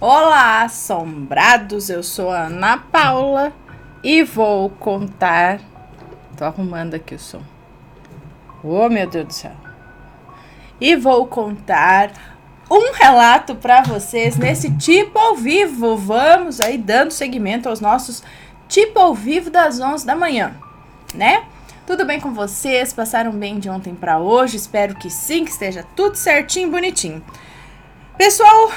Olá, assombrados! Eu sou a Ana Paula e vou contar. Tô arrumando aqui o som. Oh, meu Deus do céu! E vou contar um relato para vocês nesse tipo ao vivo. Vamos aí dando seguimento aos nossos tipo ao vivo das 11 da manhã, né? Tudo bem com vocês? Passaram bem de ontem para hoje? Espero que sim, que esteja tudo certinho, bonitinho. Pessoal,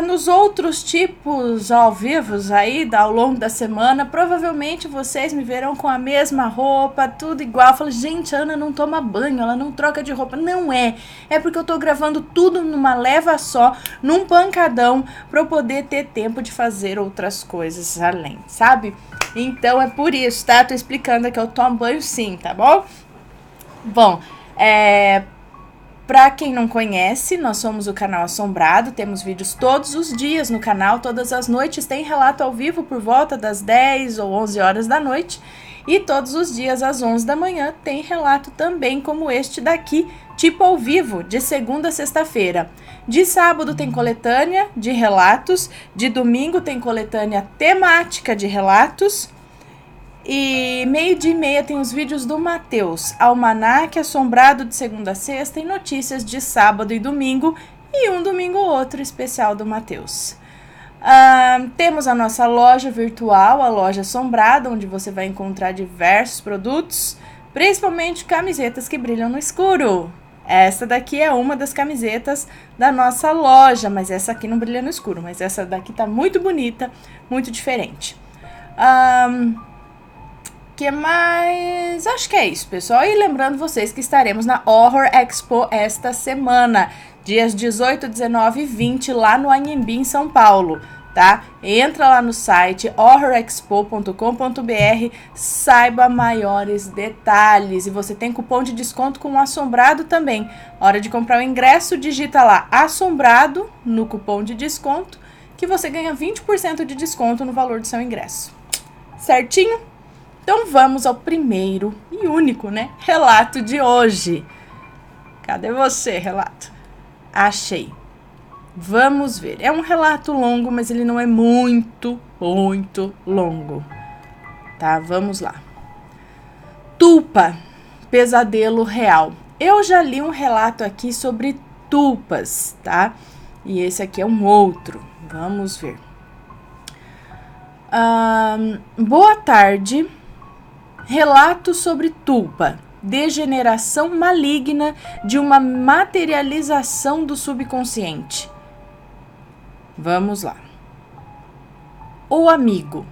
nos outros tipos ao vivo aí ao longo da semana, provavelmente vocês me verão com a mesma roupa, tudo igual. Eu falo, gente, a Ana não toma banho, ela não troca de roupa. Não é porque eu tô gravando tudo numa leva só, num pancadão, pra eu poder ter tempo de fazer outras coisas além, sabe? Então é por isso, tá? Tô explicando que eu tomo banho sim, tá bom? Bom, Pra quem não conhece, nós somos o canal Assombrado, temos vídeos todos os dias no canal, todas as noites tem relato ao vivo por volta das 10 ou 11 horas da noite e todos os dias às 11 da manhã tem relato também como este daqui, tipo ao vivo, de segunda a sexta-feira. De sábado tem coletânea de relatos, de domingo tem coletânea temática de relatos. E 12:30 tem os vídeos do Matheus, Almanaque Assombrado de segunda a sexta e notícias de sábado e domingo, e um domingo ou outro especial do Matheus. Temos a nossa loja virtual, a Loja Assombrada, onde você vai encontrar diversos produtos, principalmente camisetas que brilham no escuro. Essa daqui é uma das camisetas da nossa loja, mas essa aqui não brilha no escuro, mas essa daqui tá muito bonita, muito diferente. Que mais? Acho que é isso, pessoal. E lembrando vocês que estaremos na Horror Expo esta semana, dias 18, 19 e 20, lá no Anhembi, em São Paulo, tá? Entra lá no site horrorexpo.com.br, saiba maiores detalhes. E você tem cupom de desconto com o Assombrado também. Hora de comprar o ingresso, digita lá Assombrado no cupom de desconto, que você ganha 20% de desconto no valor do seu ingresso. Certinho? Então vamos ao primeiro e único, né, relato de hoje. Cadê você, relato? Achei. Vamos ver. É um relato longo, mas ele não é muito longo. Tá, vamos lá. Tulpa, pesadelo real. Eu já li um relato aqui sobre tulpas, tá? E esse aqui é um outro. Vamos ver. Boa tarde. Relato sobre tulpa, degeneração maligna de uma materialização do subconsciente. Vamos lá. O amigo.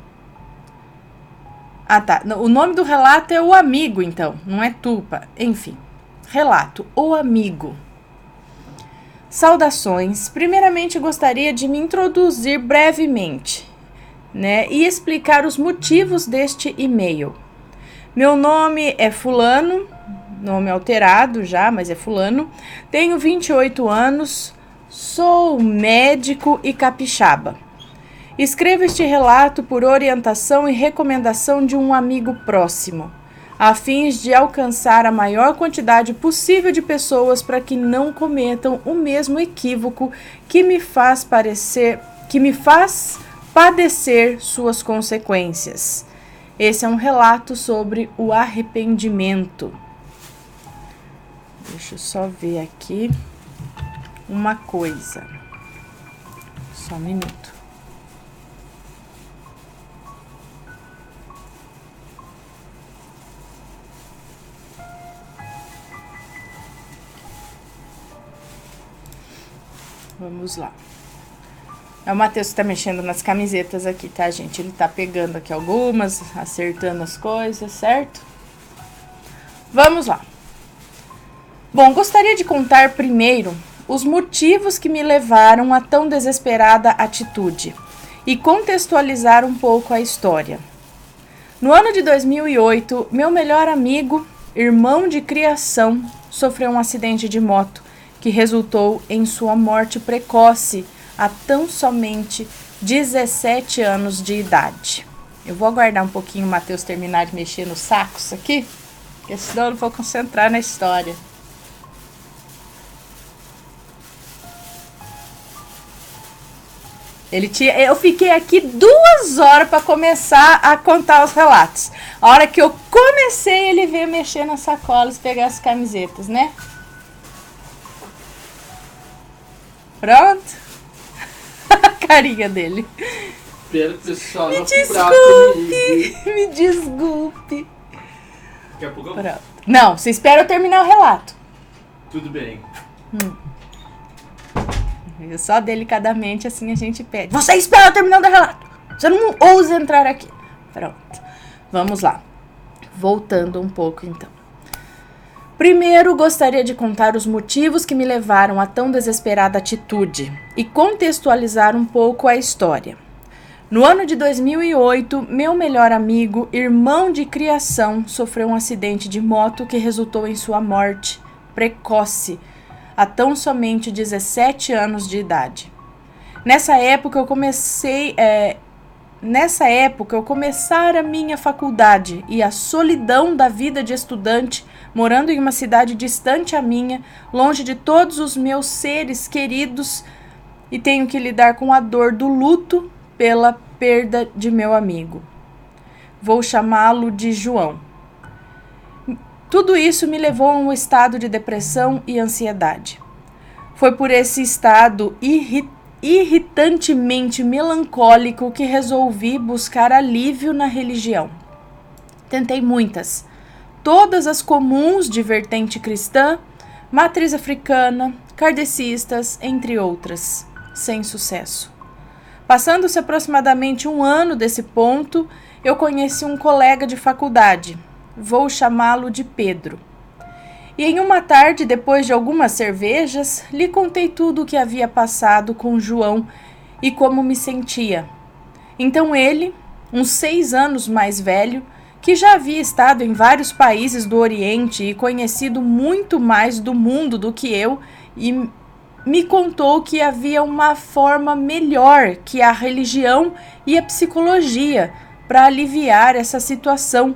Tá. O nome do relato é O Amigo, então, não é tulpa. Enfim, relato, O Amigo. Saudações. Primeiramente, gostaria de me introduzir brevemente, né, e explicar os motivos deste e-mail. Meu nome é fulano, nome alterado já, mas é fulano. Tenho 28 anos, sou médico e capixaba. Escrevo este relato por orientação e recomendação de um amigo próximo, a fim de alcançar a maior quantidade possível de pessoas para que não cometam o mesmo equívoco que me faz padecer suas consequências. Esse é um relato sobre o arrependimento. Deixa eu só ver aqui uma coisa. Só um minuto. Vamos lá. É o Matheus que tá mexendo nas camisetas aqui, tá, gente? Ele tá pegando aqui algumas, acertando as coisas, certo? Vamos lá. Bom, gostaria de contar primeiro os motivos que me levaram a tão desesperada atitude e contextualizar um pouco a história. No ano de 2008, meu melhor amigo, irmão de criação, sofreu um acidente de moto que resultou em sua morte precoce há tão somente 17 anos de idade. Eu vou aguardar um pouquinho o Matheus terminar de mexer nos sacos aqui, porque senão eu não vou concentrar na história. Eu fiquei aqui 2 horas para começar a contar os relatos. A hora que eu comecei, ele veio mexer nas sacolas, pegar as camisetas, né? Pronto. A carinha dele. Espero que o pessoal Me não fique bravo desculpe, comigo. me desculpe. Daqui a pouco eu vou. Pronto. Não, você espera eu terminar o relato. Tudo bem. Só delicadamente assim a gente pede. Você espera eu terminar o relato. Você não ousa entrar aqui. Pronto. Vamos lá. Voltando um pouco então. Primeiro, gostaria de contar os motivos que me levaram a tão desesperada atitude e contextualizar um pouco a história. No ano de 2008, meu melhor amigo, irmão de criação, sofreu um acidente de moto que resultou em sua morte precoce, a tão somente 17 anos de idade. Nessa época eu começara a minha faculdade e a solidão da vida de estudante, morando em uma cidade distante a minha, longe de todos os meus seres queridos, e tenho que lidar com a dor do luto pela perda de meu amigo. Vou chamá-lo de João. Tudo isso me levou a um estado de depressão e ansiedade. Foi por esse estado irritantemente melancólico que resolvi buscar alívio na religião. Tentei muitas, todas as comuns de vertente cristã, matriz africana, kardecistas, entre outras, sem sucesso. Passando-se aproximadamente 1 ano desse ponto, eu conheci um colega de faculdade, vou chamá-lo de Pedro. E em uma tarde, depois de algumas cervejas, lhe contei tudo o que havia passado com João e como me sentia. Então ele, uns 6 anos mais velho, que já havia estado em vários países do Oriente e conhecido muito mais do mundo do que eu, e me contou que havia uma forma melhor que a religião e a psicologia para aliviar essa situação,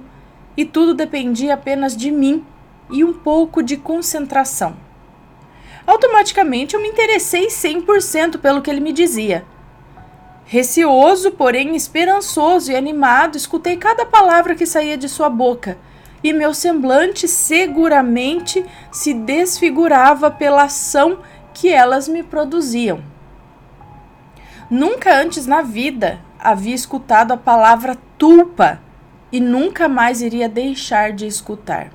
e tudo dependia apenas de mim e um pouco de concentração. Automaticamente eu me interessei 100% pelo que ele me dizia. Receoso, porém esperançoso e animado, escutei cada palavra que saía de sua boca, e meu semblante seguramente se desfigurava pela ação que elas me produziam. Nunca antes na vida havia escutado a palavra tulpa e nunca mais iria deixar de escutar.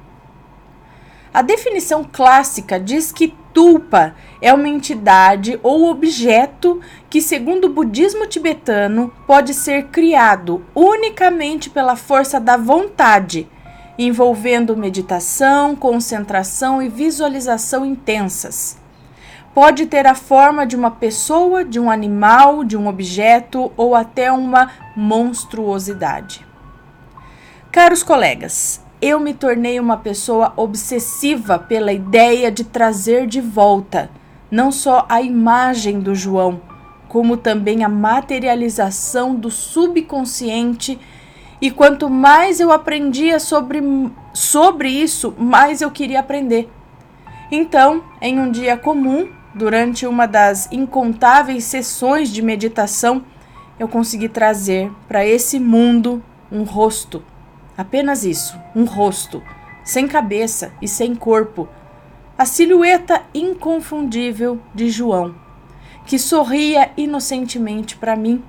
A definição clássica diz que tulpa é uma entidade ou objeto que, segundo o budismo tibetano, pode ser criado unicamente pela força da vontade, envolvendo meditação, concentração e visualização intensas. Pode ter a forma de uma pessoa, de um animal, de um objeto ou até uma monstruosidade. Caros colegas, eu me tornei uma pessoa obsessiva pela ideia de trazer de volta não só a imagem do João, como também a materialização do subconsciente, e quanto mais eu aprendia sobre isso, mais eu queria aprender. Então, em um dia comum, durante uma das incontáveis sessões de meditação, eu consegui trazer para esse mundo um rosto. Apenas isso, um rosto, sem cabeça e sem corpo. A silhueta inconfundível de João, que sorria inocentemente para mim,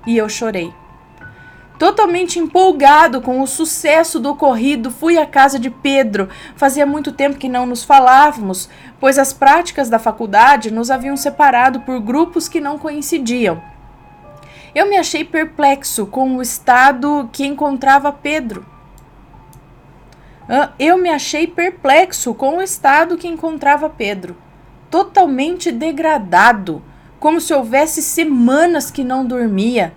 e eu chorei. Totalmente empolgado com o sucesso do ocorrido, fui à casa de Pedro. Fazia muito tempo que não nos falávamos, pois as práticas da faculdade nos haviam separado por grupos que não coincidiam. Eu me achei perplexo com o estado que encontrava Pedro. Totalmente degradado, como se houvesse semanas que não dormia.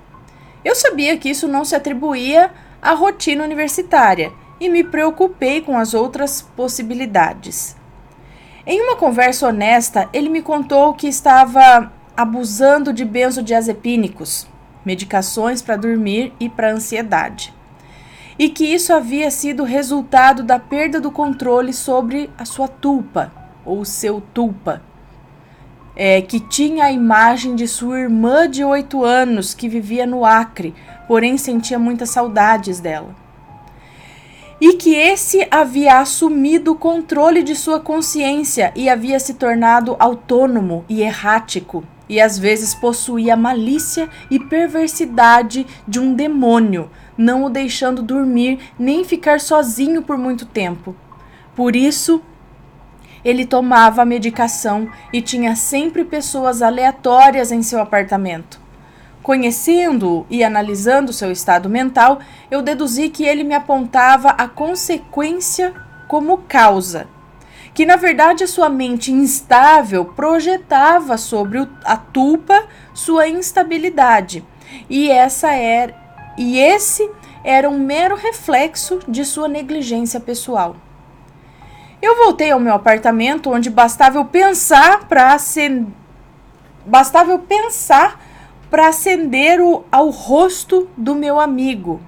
Eu sabia que isso não se atribuía à rotina universitária e me preocupei com as outras possibilidades. Em uma conversa honesta, ele me contou que estava abusando de benzodiazepínicos, medicações para dormir e para ansiedade, e que isso havia sido resultado da perda do controle sobre a sua tulpa, ou seu tulpa. que tinha a imagem de sua irmã de 8 anos, que vivia no Acre, porém sentia muitas saudades dela. E que esse havia assumido o controle de sua consciência e havia se tornado autônomo e errático, e às vezes possuía a malícia e perversidade de um demônio, não o deixando dormir nem ficar sozinho por muito tempo. Por isso, ele tomava a medicação e tinha sempre pessoas aleatórias em seu apartamento. Conhecendo-o e analisando seu estado mental, eu deduzi que ele me apontava a consequência como causa, que na verdade a sua mente instável projetava sobre a tulpa sua instabilidade, e esse era um mero reflexo de sua negligência pessoal. Eu voltei ao meu apartamento, onde bastava eu pensar para acender ao rosto do meu amigo.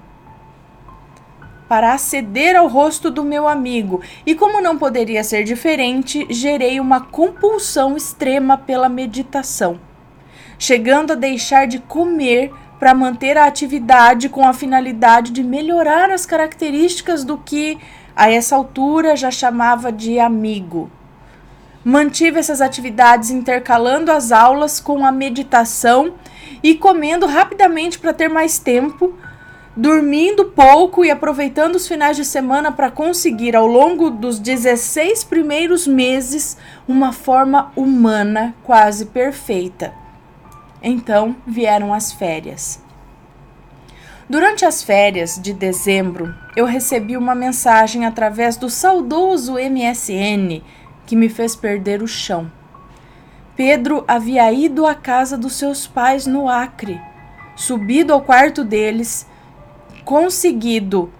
Para aceder ao rosto do meu amigo. E como não poderia ser diferente, gerei uma compulsão extrema pela meditação, chegando a deixar de comer para manter a atividade com a finalidade de melhorar as características do que, a essa altura, já chamava de amigo. Mantive essas atividades intercalando as aulas com a meditação e comendo rapidamente para ter mais tempo, dormindo pouco e aproveitando os finais de semana para conseguir, ao longo dos 16 primeiros meses, uma forma humana quase perfeita. Então vieram as férias. Durante as férias de dezembro, eu recebi uma mensagem através do saudoso MSN que me fez perder o chão. Pedro havia ido à casa dos seus pais no Acre, subido ao quarto deles, conseguido...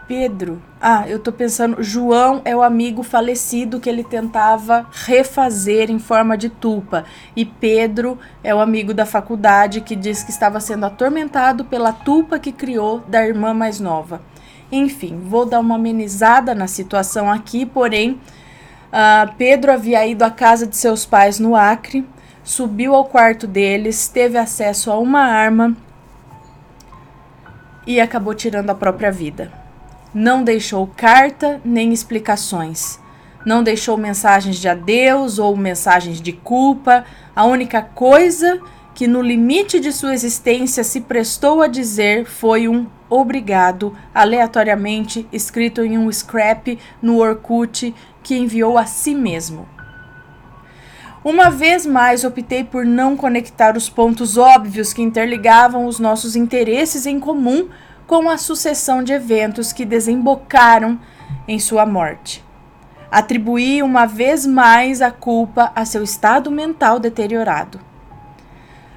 Pedro. Eu tô pensando, João é o amigo falecido que ele tentava refazer em forma de tulpa. E Pedro é o amigo da faculdade que diz que estava sendo atormentado pela tulpa que criou da irmã mais nova. Enfim, vou dar uma amenizada na situação aqui, porém, Pedro havia ido à casa de seus pais no Acre, subiu ao quarto deles, teve acesso a uma arma e acabou tirando a própria vida. Não deixou carta nem explicações. Não deixou mensagens de adeus ou mensagens de culpa. A única coisa que no limite de sua existência se prestou a dizer foi um obrigado, aleatoriamente escrito em um scrap no Orkut que enviou a si mesmo. Uma vez mais optei por não conectar os pontos óbvios que interligavam os nossos interesses em comum com a sucessão de eventos que desembocaram em sua morte. Atribuí uma vez mais a culpa a seu estado mental deteriorado.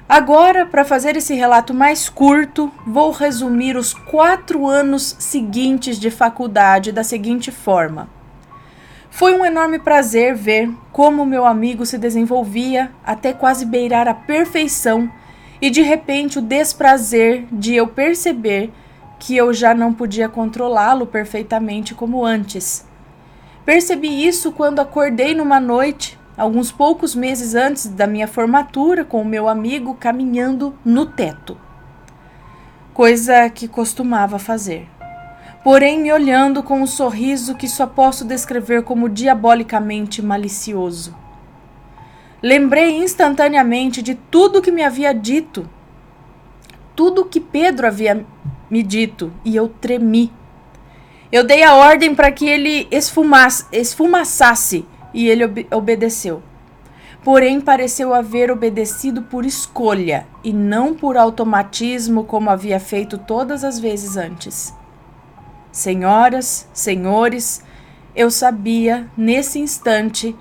Agora, para fazer esse relato mais curto, vou resumir os 4 anos seguintes de faculdade da seguinte forma. Foi um enorme prazer ver como meu amigo se desenvolvia até quase beirar a perfeição e, de repente, o desprazer de eu perceber que eu já não podia controlá-lo perfeitamente como antes. Percebi isso quando acordei numa noite, alguns poucos meses antes da minha formatura, com o meu amigo caminhando no teto. Coisa que costumava fazer. Porém, me olhando com um sorriso que só posso descrever como diabolicamente malicioso. Lembrei instantaneamente de tudo que me havia dito, tudo que Pedro havia me dito, e eu tremi. Eu dei a ordem para que ele esfumaçasse e ele obedeceu. Porém, pareceu haver obedecido por escolha e não por automatismo como havia feito todas as vezes antes. Senhoras, senhores, eu sabia nesse instante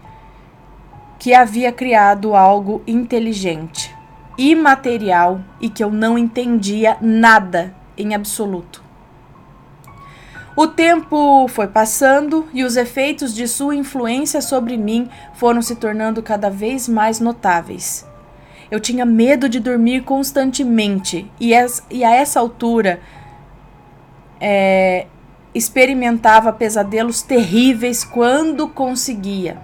que havia criado algo inteligente, imaterial e que eu não entendia nada em absoluto. O tempo foi passando e os efeitos de sua influência sobre mim foram se tornando cada vez mais notáveis. Eu tinha medo de dormir constantemente e a essa altura experimentava pesadelos terríveis quando conseguia.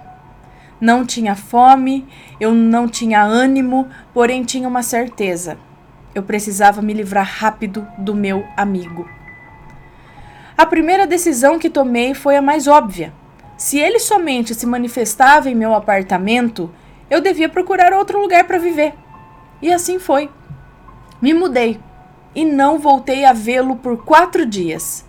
Não tinha fome, eu não tinha ânimo, porém tinha uma certeza. Eu precisava me livrar rápido do meu amigo. A primeira decisão que tomei foi a mais óbvia. Se ele somente se manifestava em meu apartamento, eu devia procurar outro lugar para viver. E assim foi. Me mudei e não voltei a vê-lo por 4 dias.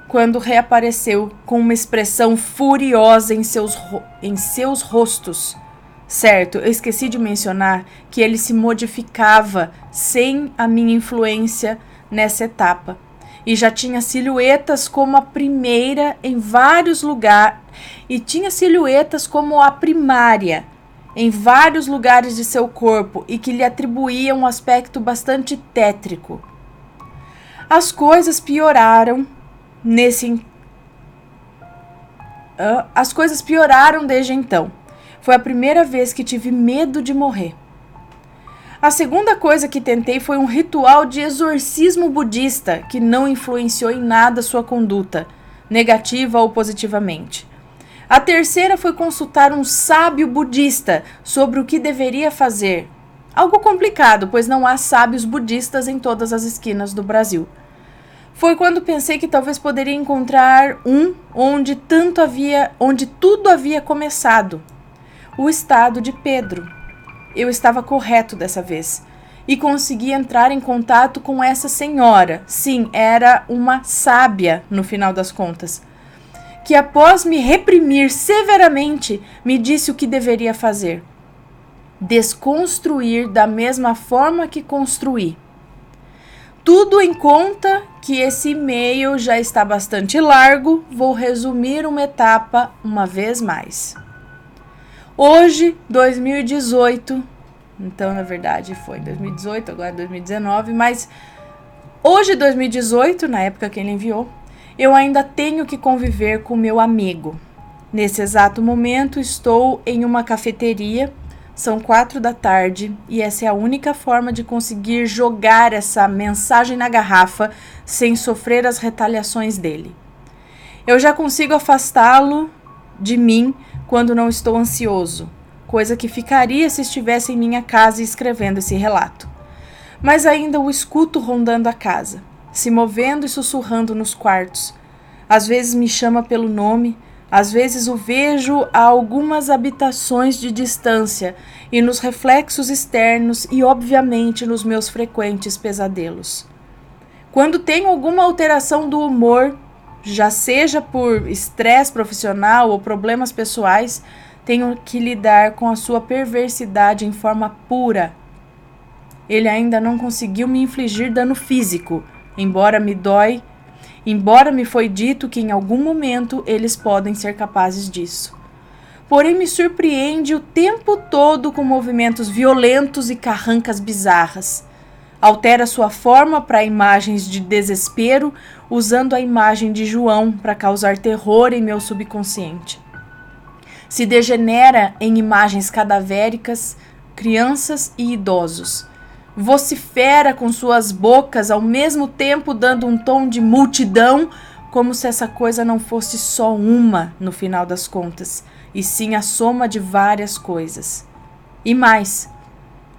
Quando reapareceu com uma expressão furiosa em seus rostos. Certo, eu esqueci de mencionar que ele se modificava sem a minha influência nessa etapa. E já tinha silhuetas como a primeira em vários lugares, e tinha silhuetas como a primária em vários lugares de seu corpo e que lhe atribuíam um aspecto bastante tétrico. As coisas pioraram desde então. Foi a primeira vez que tive medo de morrer. A segunda coisa que tentei foi um ritual de exorcismo budista que não influenciou em nada sua conduta, negativa ou positivamente. A terceira foi consultar um sábio budista sobre o que deveria fazer. Algo complicado, pois não há sábios budistas em todas as esquinas do Brasil. Foi quando pensei que talvez poderia encontrar onde tudo havia começado. O estado de Pedro. Eu estava correto dessa vez. E consegui entrar em contato com essa senhora. Sim, era uma sábia, no final das contas. Que após me reprimir severamente, me disse o que deveria fazer. Desconstruir da mesma forma que construí. Tudo em conta que esse e-mail já está bastante largo, vou resumir uma etapa uma vez mais. Hoje, 2018, então na verdade foi 2018, agora 2019, mas hoje, 2018, na época que ele enviou, eu ainda tenho que conviver com meu amigo. Nesse exato momento, estou em uma cafeteria. São 4 da tarde e essa é a única forma de conseguir jogar essa mensagem na garrafa sem sofrer as retaliações dele. Eu já consigo afastá-lo de mim quando não estou ansioso, coisa que ficaria se estivesse em minha casa escrevendo esse relato. Mas ainda o escuto rondando a casa, se movendo e sussurrando nos quartos. Às vezes me chama pelo nome, às vezes o vejo a algumas habitações de distância e nos reflexos externos e, obviamente, nos meus frequentes pesadelos. Quando tenho alguma alteração do humor, já seja por estresse profissional ou problemas pessoais, tenho que lidar com a sua perversidade em forma pura. Ele ainda não conseguiu me infligir dano físico, embora me foi dito que em algum momento eles podem ser capazes disso. Porém, me surpreende o tempo todo com movimentos violentos e carrancas bizarras. Altera sua forma para imagens de desespero, usando a imagem de João para causar terror em meu subconsciente. Se degenera em imagens cadavéricas, crianças e idosos. Vocifera com suas bocas, ao mesmo tempo dando um tom de multidão, como se essa coisa não fosse só uma, no final das contas, e sim a soma de várias coisas. E mais,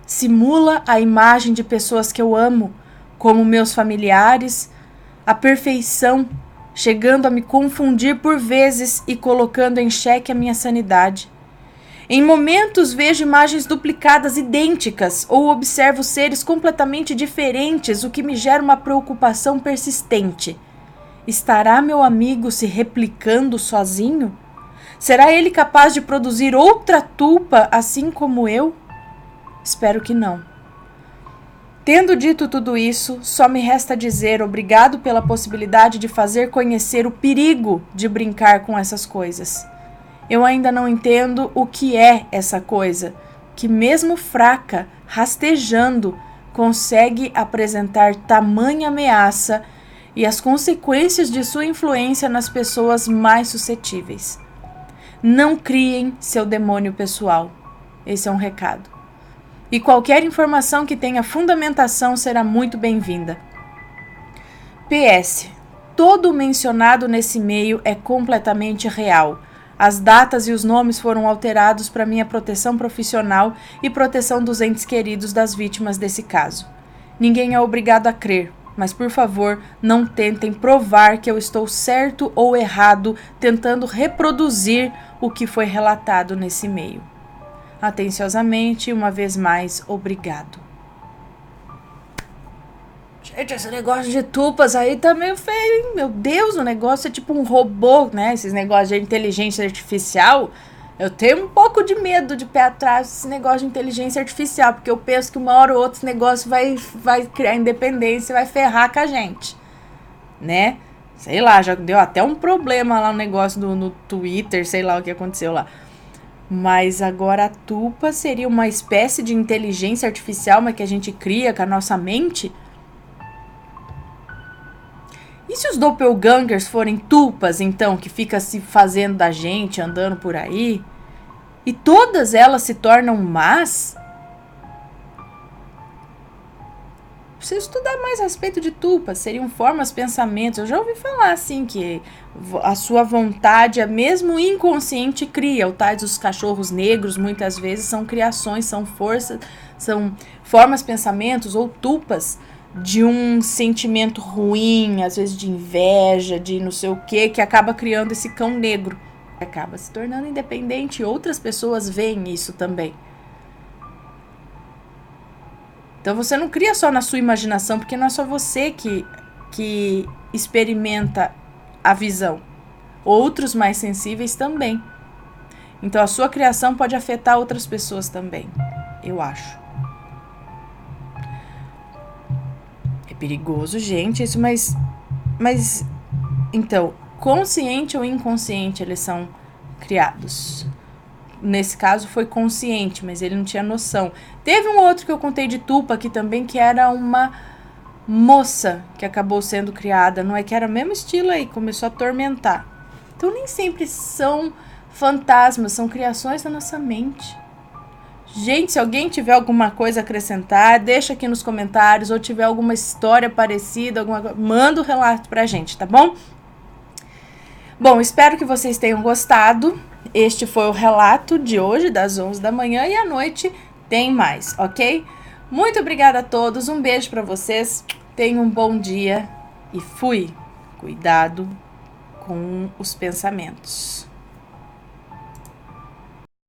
simula a imagem de pessoas que eu amo, como meus familiares, a perfeição, chegando a me confundir por vezes e colocando em xeque a minha sanidade. Em momentos vejo imagens duplicadas idênticas ou observo seres completamente diferentes, o que me gera uma preocupação persistente. Estará meu amigo se replicando sozinho? Será ele capaz de produzir outra tulpa assim como eu? Espero que não. Tendo dito tudo isso, só me resta dizer obrigado pela possibilidade de fazer conhecer o perigo de brincar com essas coisas. Eu ainda não entendo o que é essa coisa, que mesmo fraca, rastejando, consegue apresentar tamanha ameaça e as consequências de sua influência nas pessoas mais suscetíveis. Não criem seu demônio pessoal. Esse é um recado. E qualquer informação que tenha fundamentação será muito bem-vinda. PS. todo mencionado nesse e-mail é completamente real. As datas e os nomes foram alterados para minha proteção profissional e proteção dos entes queridos das vítimas desse caso. Ninguém é obrigado a crer, mas por favor, não tentem provar que eu estou certo ou errado tentando reproduzir o que foi relatado nesse e-mail. Atenciosamente, uma vez mais, obrigado. Gente, esse negócio de tupas aí tá meio feio, hein? Meu Deus, o negócio é tipo um robô, né? Esses negócios de inteligência artificial. Eu tenho um pouco de medo de pé atrás desse negócio de inteligência artificial, porque eu penso que uma hora ou outra esse negócio vai criar independência e vai ferrar com a gente, né? Sei lá, já deu até um problema lá no negócio no Twitter, sei lá o que aconteceu lá. Mas agora a tupa seria uma espécie de inteligência artificial, mas que a gente cria com a nossa mente? E se os doppelgangers forem tupas, então, que fica se fazendo da gente, andando por aí, e todas elas se tornam más? Preciso estudar mais a respeito de tupas, seriam formas, pensamentos. Eu já ouvi falar, assim, que a sua vontade, mesmo inconsciente, cria. O tais dos cachorros negros, muitas vezes, são criações, são forças, são formas, pensamentos ou tupas de um sentimento ruim, às vezes de inveja, de não sei o que acaba criando esse cão negro. Acaba se tornando independente e outras pessoas veem isso também. Então você não cria só na sua imaginação, porque não é só você que experimenta a visão. Outros mais sensíveis também. Então a sua criação pode afetar outras pessoas também, eu acho. Perigoso, gente, isso, mas então, consciente ou inconsciente eles são criados. Nesse caso foi consciente, mas ele não tinha noção. Teve um outro que eu contei de tupa aqui também, que era uma moça que acabou sendo criada, não é que era o mesmo estilo aí, começou a atormentar. Então nem sempre são fantasmas, são criações da nossa mente. Gente, se alguém tiver alguma coisa a acrescentar, deixa aqui nos comentários, ou tiver alguma história parecida, manda o relato pra gente, tá bom? Bom, espero que vocês tenham gostado. Este foi o relato de hoje, das 11 da manhã, e à noite tem mais, ok? Muito obrigada a todos, um beijo pra vocês, tenham um bom dia e fui! Cuidado com os pensamentos.